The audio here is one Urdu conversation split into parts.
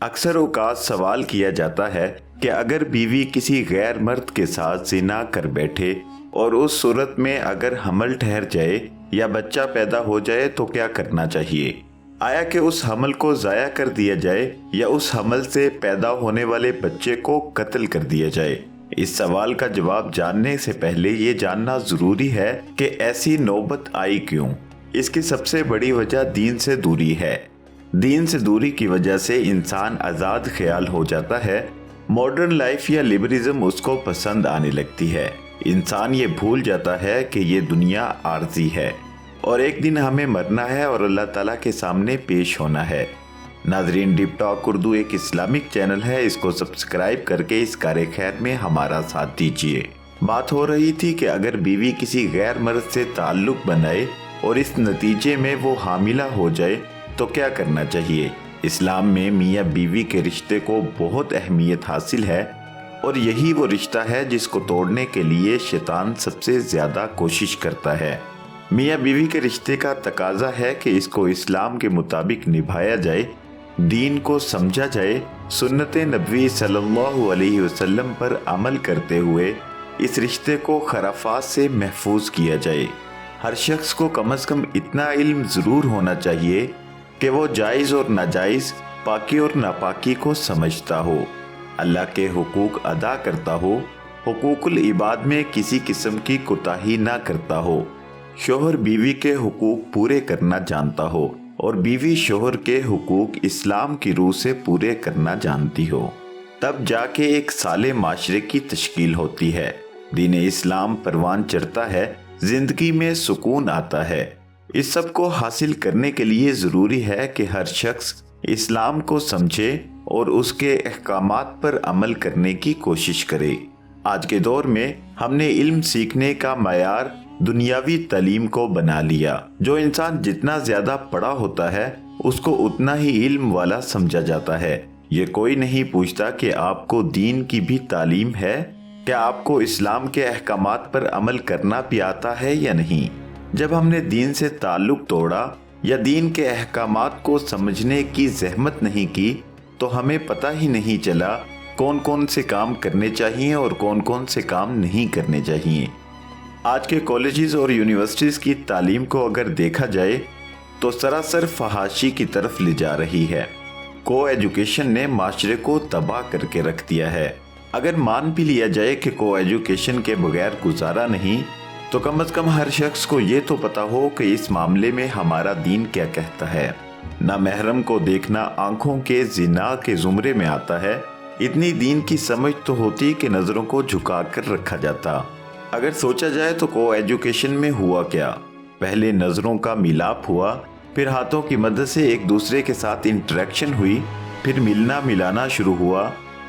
اکثر اوقات سوال کیا جاتا ہے کہ اگر بیوی کسی غیر مرد کے ساتھ زنا کر بیٹھے اور اس صورت میں اگر حمل ٹھہر جائے یا بچہ پیدا ہو جائے تو کیا کرنا چاہیے؟ آیا کہ اس حمل کو ضائع کر دیا جائے یا اس حمل سے پیدا ہونے والے بچے کو قتل کر دیا جائے؟ اس سوال کا جواب جاننے سے پہلے یہ جاننا ضروری ہے کہ ایسی نوبت آئی کیوں؟ اس کی سب سے بڑی وجہ دین سے دوری ہے۔ دین سے دوری کی وجہ سے انسان آزاد خیال ہو جاتا ہے، ماڈرن لائف یا لبرلزم اس کو پسند آنے لگتی ہے۔ انسان یہ بھول جاتا ہے کہ یہ دنیا عارضی ہے اور ایک دن ہمیں مرنا ہے اور اللہ تعالیٰ کے سامنے پیش ہونا ہے۔ ناظرین، ڈیپ ٹاک اردو ایک اسلامک چینل ہے، اس کو سبسکرائب کر کے اس کار خیر میں ہمارا ساتھ دیجیے۔ بات ہو رہی تھی کہ اگر بیوی کسی غیر مرد سے تعلق بنائے اور اس نتیجے میں وہ حاملہ ہو جائے تو کیا کرنا چاہیے؟ اسلام میں میاں بیوی کے رشتے کو بہت اہمیت حاصل ہے اور یہی وہ رشتہ ہے جس کو توڑنے کے لیے شیطان سب سے زیادہ کوشش کرتا ہے۔ میاں بیوی کے رشتے کا تقاضا ہے کہ اس کو اسلام کے مطابق نبھایا جائے، دین کو سمجھا جائے، سنت نبوی صلی اللہ علیہ وسلم پر عمل کرتے ہوئے اس رشتے کو خرافات سے محفوظ کیا جائے۔ ہر شخص کو کم از کم اتنا علم ضرور ہونا چاہیے کہ وہ جائز اور ناجائز، پاکی اور ناپاکی کو سمجھتا ہو، اللہ کے حقوق ادا کرتا ہو، حقوق العباد میں کسی قسم کی کوتاہی نہ کرتا ہو، شوہر بیوی کے حقوق پورے کرنا جانتا ہو اور بیوی شوہر کے حقوق اسلام کی روح سے پورے کرنا جانتی ہو، تب جا کے ایک صالح معاشرے کی تشکیل ہوتی ہے، دین اسلام پروان چڑھتا ہے، زندگی میں سکون آتا ہے۔ اس سب کو حاصل کرنے کے لیے ضروری ہے کہ ہر شخص اسلام کو سمجھے اور اس کے احکامات پر عمل کرنے کی کوشش کرے۔ آج کے دور میں ہم نے علم سیکھنے کا معیار دنیاوی تعلیم کو بنا لیا۔ جو انسان جتنا زیادہ پڑھا ہوتا ہے اس کو اتنا ہی علم والا سمجھا جاتا ہے۔ یہ کوئی نہیں پوچھتا کہ آپ کو دین کی بھی تعلیم ہے، کیا آپ کو اسلام کے احکامات پر عمل کرنا بھی آتا ہے یا نہیں۔ جب ہم نے دین سے تعلق توڑا یا دین کے احکامات کو سمجھنے کی زحمت نہیں کی تو ہمیں پتہ ہی نہیں چلا کون کون سے کام کرنے چاہیے اور کون کون سے کام نہیں کرنے چاہیے۔ آج کے کالجز اور یونیورسٹیز کی تعلیم کو اگر دیکھا جائے تو سراسر فحاشی کی طرف لے جا رہی ہے۔ کو ایجوکیشن نے معاشرے کو تباہ کر کے رکھ دیا ہے۔ اگر مان بھی لیا جائے کہ کو ایجوکیشن کے بغیر گزارا نہیں تو کم از کم ہر شخص کو یہ تو پتا ہو کہ اس معاملے میں ہمارا دین کیا کہتا ہے۔ نامحرم کو دیکھنا آنکھوں کے زنا کے زمرے میں آتا ہے۔ اتنی دین کی سمجھ تو ہوتی کہ نظروں کو جھکا کر رکھا جاتا۔ اگر سوچا جائے تو کو ایجوکیشن میں ہوا کیا؟ پہلے نظروں کا میلاپ ہوا، پھر ہاتھوں کی مدد سے ایک دوسرے کے ساتھ انٹریکشن ہوئی، پھر ملنا ملانا شروع ہوا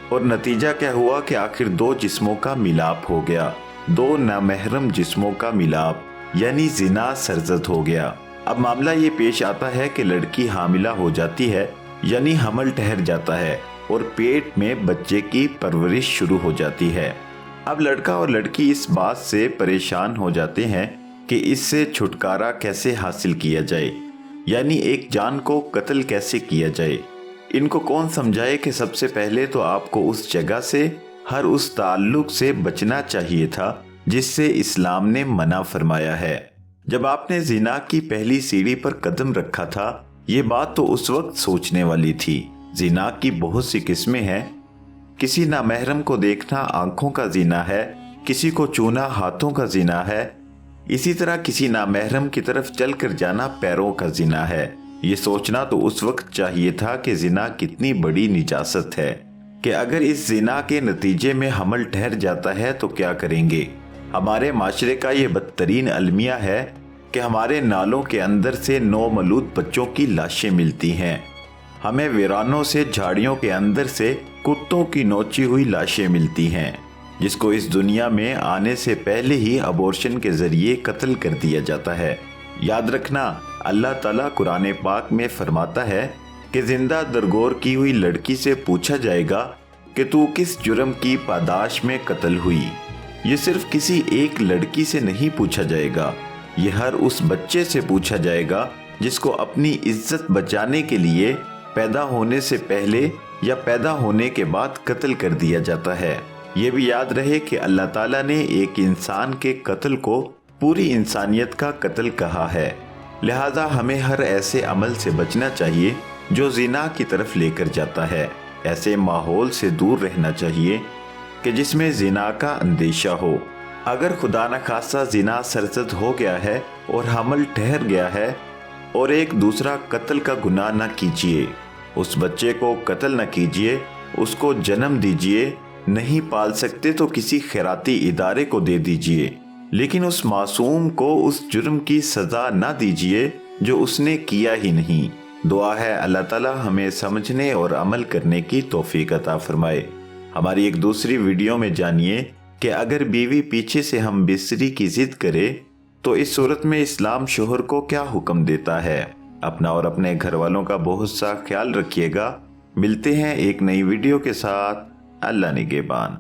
اور نتیجہ کیا ہوا کہ آخر دو جسموں کا میلاپ ہو گیا، دو نامحرم جسموں کا میلاپ، یعنی زنا سرزد ہو گیا۔ اب معاملہ یہ پیش آتا ہے کہ لڑکی حاملہ ہو جاتی ہے، یعنی حمل ٹھہر جاتا ہے اور پیٹ میں بچے کی پرورش شروع ہو جاتی ہے۔ اب لڑکا اور لڑکی اس بات سے پریشان ہو جاتے ہیں کہ اس سے چھٹکارا کیسے حاصل کیا جائے، یعنی ایک جان کو قتل کیسے کیا جائے۔ ان کو کون سمجھائے کہ سب سے پہلے تو آپ کو اس جگہ سے، ہر اس تعلق سے بچنا چاہیے تھا جس سے اسلام نے منع فرمایا ہے۔ جب آپ نے زنا کی پہلی سیڑھی پر قدم رکھا تھا، یہ بات تو اس وقت سوچنے والی تھی۔ زنا کی بہت سی قسمیں ہیں۔ کسی نامحرم کو دیکھنا آنکھوں کا زنا ہے، کسی کو چھونا ہاتھوں کا زنا ہے، اسی طرح کسی نامحرم کی طرف چل کر جانا پیروں کا زنا ہے۔ یہ سوچنا تو اس وقت چاہیے تھا کہ زنا کتنی بڑی نجاست ہے، کہ اگر اس زنا کے نتیجے میں حمل ٹھہر جاتا ہے تو کیا کریں گے۔ ہمارے معاشرے کا یہ بدترین المیہ ہے کہ ہمارے نالوں کے اندر سے نومولود بچوں کی لاشیں ملتی ہیں، ہمیں ویرانوں سے، جھاڑیوں کے اندر سے کتوں کی نوچی ہوئی لاشیں ملتی ہیں، جس کو اس دنیا میں آنے سے پہلے ہی ابورشن کے ذریعے قتل کر دیا جاتا ہے۔ یاد رکھنا، اللہ تعالیٰ قرآن پاک میں فرماتا ہے کہ زندہ درگور کی ہوئی لڑکی سے پوچھا جائے گا کہ تو کس جرم کی پاداش میں قتل ہوئی۔ یہ صرف کسی ایک لڑکی سے نہیں پوچھا جائے گا، یہ ہر اس بچے سے پوچھا جائے گا جس کو اپنی عزت بچانے کے لیے پیدا ہونے سے پہلے یا پیدا ہونے کے بعد قتل کر دیا جاتا ہے۔ یہ بھی یاد رہے کہ اللہ تعالیٰ نے ایک انسان کے قتل کو پوری انسانیت کا قتل کہا ہے، لہذا ہمیں ہر ایسے عمل سے بچنا چاہیے جو زنا کی طرف لے کر جاتا ہے۔ ایسے ماحول سے دور رہنا چاہیے کہ جس میں زنا کا اندیشہ ہو۔ اگر خدا نخواستہ زنا سرزد ہو گیا ہے اور حمل ٹھہر گیا ہے اور ایک دوسرا قتل کا گناہ نہ کیجیے، اس بچے کو قتل نہ کیجیے، اس کو جنم دیجیے، نہیں پال سکتے تو کسی خیراتی ادارے کو دے دیجیے، لیکن اس معصوم کو اس جرم کی سزا نہ دیجیے جو اس نے کیا ہی نہیں۔ دعا ہے اللہ تعالی ہمیں سمجھنے اور عمل کرنے کی توفیق عطا فرمائے۔ ہماری ایک دوسری ویڈیو میں جانیے کہ اگر بیوی پیچھے سے ہم بستری کی ضد کرے تو اس صورت میں اسلام شوہر کو کیا حکم دیتا ہے۔ اپنا اور اپنے گھر والوں کا بہت سا خیال رکھیے گا۔ ملتے ہیں ایک نئی ویڈیو کے ساتھ۔ اللہ نگہبان۔